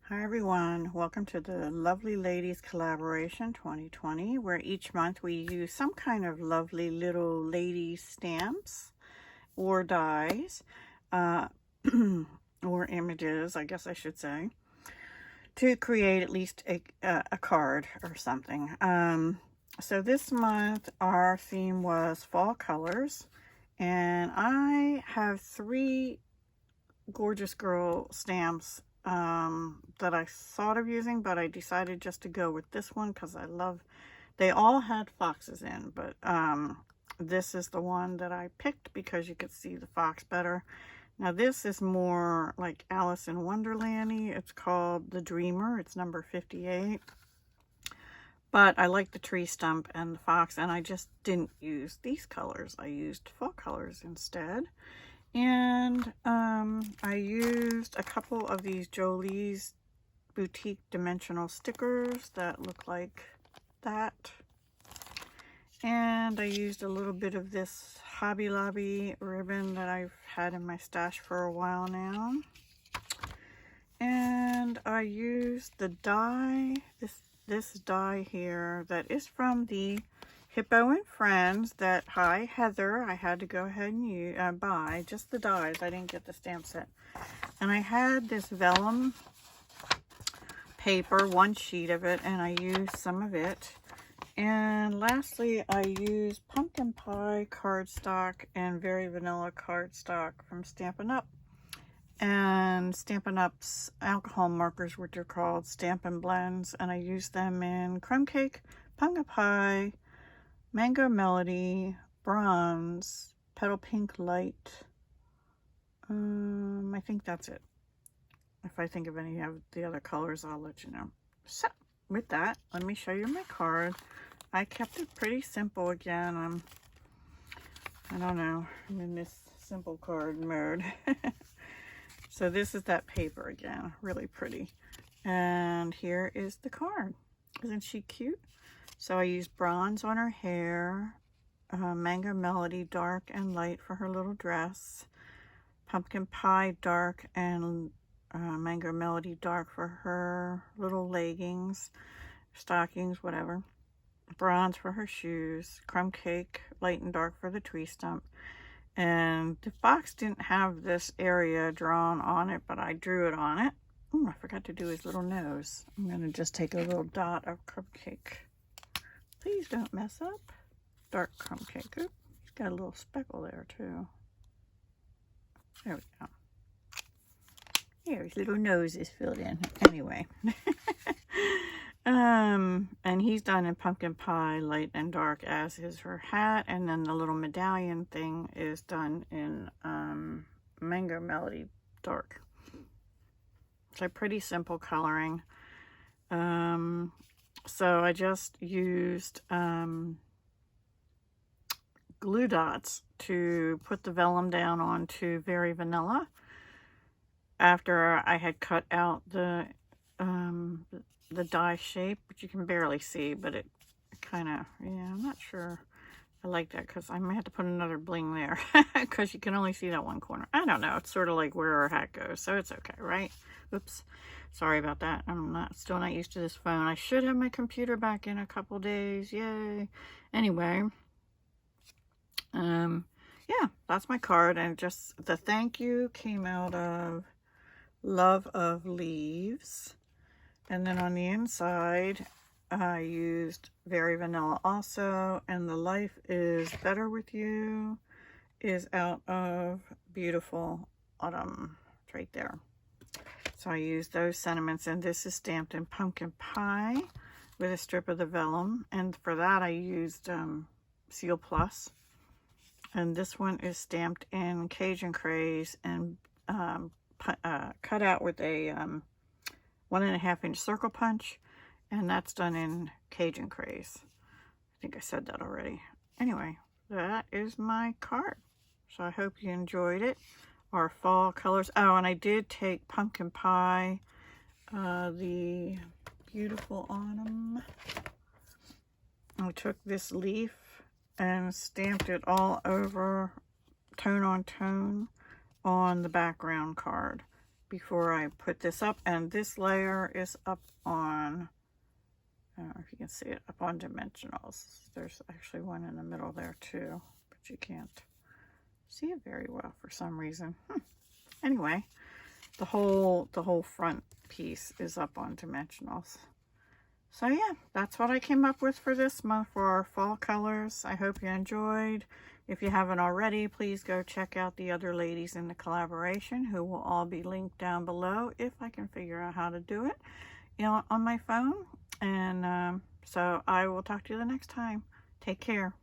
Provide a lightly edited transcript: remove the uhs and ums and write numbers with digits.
Hi everyone, welcome to the Lovely Ladies Collaboration 2020, where each month we use some kind of lovely little lady stamps or dies, or images, I guess I should say, to create at least a card or something. So this month our theme was fall colors, and I have three gorgeous girl stamps that I thought of using, but I decided just to go with this one because I love, they all had foxes in, but this is the one that I picked because you could see the fox better. Now this is more like Alice in Wonderland-y. It's called The Dreamer. It's number 58. But I like the tree stump and the fox, and I just didn't use these colors. I used fall colors instead. And I used a couple of these Jolie's Boutique Dimensional stickers that look like that. And I used a little bit of this Hobby Lobby ribbon that I've had in my stash for a while now. And I used the die, this die here that is from the Hippo and Friends that, hi Heather, I had to go ahead and buy just the dies. I didn't get the stamp set. And I had this vellum paper, one sheet of it, and I used some of it. And lastly, I used pumpkin pie cardstock and very vanilla cardstock from Stampin' Up. And Stampin' Up's alcohol markers, which are called Stampin' Blends, and I used them in crumb cake, pumpkin pie, Mango Melody, Bronze, Petal Pink Light. I think that's it. If I think of any of the other colors, I'll let you know. So, with that, let me show you my card. I kept it pretty simple again. I don't know, I'm in this simple card mode. So this is that paper again, really pretty. And here is the card. Isn't she cute? So I used bronze on her hair, Mango Melody dark and light for her little dress, pumpkin pie dark and Mango Melody dark for her little leggings, stockings, whatever, bronze for her shoes, crumb cake light and dark for the tree stump. And the box didn't have this area drawn on it, but I drew it on it. Oh, I forgot to do his little nose. I'm going to just take a little dot of crumb cake. Please don't mess up. Dark crumb cake. Oop, he's got a little speckle there too. There we go. Here, his little nose is filled in. Anyway. And he's done in pumpkin pie, light and dark, as is her hat. And then the little medallion thing is done in Mango Melody dark. So pretty simple coloring. So I just used glue dots to put the vellum down onto Very Vanilla after I had cut out the die shape, which you can barely see, but it kind of, yeah, I'm not sure I like that because I might have to put another bling there because you can only see that one corner. I don't know, it's sort of like where our hat goes, so it's okay, right? Oops, sorry about that. I'm still not used to this phone. I should have my computer back in a couple days, yay. Anyway, yeah, that's my card, and just the thank you came out of Love of Leaves. And then on the inside, I used Very Vanilla also, and the Life is Better With You is out of Beautiful Autumn. It's right there. So I used those sentiments, and this is stamped in pumpkin pie with a strip of the vellum. And for that, I used Seal Plus. And this one is stamped in Cajun Craze and cut out with a 1.5 inch circle punch, and that's done in Cajun Craze. I think I said that already. Anyway, that is my card. So I hope you enjoyed it. Our fall colors. Oh, and I did take pumpkin pie, the Beautiful Autumn. I took this leaf and stamped it all over, tone on tone, on the background card. before I put this up. And this layer is up on, I don't know if you can see it, up on dimensionals. There's actually one in the middle there too, but you can't see it very well for some reason. Anyway, the whole front piece is up on dimensionals. So yeah, that's what I came up with for this month for our fall colors. I hope you enjoyed. If you haven't already, please go check out the other ladies in the collaboration, who will all be linked down below if I can figure out how to do it, you know, on my phone. And so I will talk to you the next time. Take care.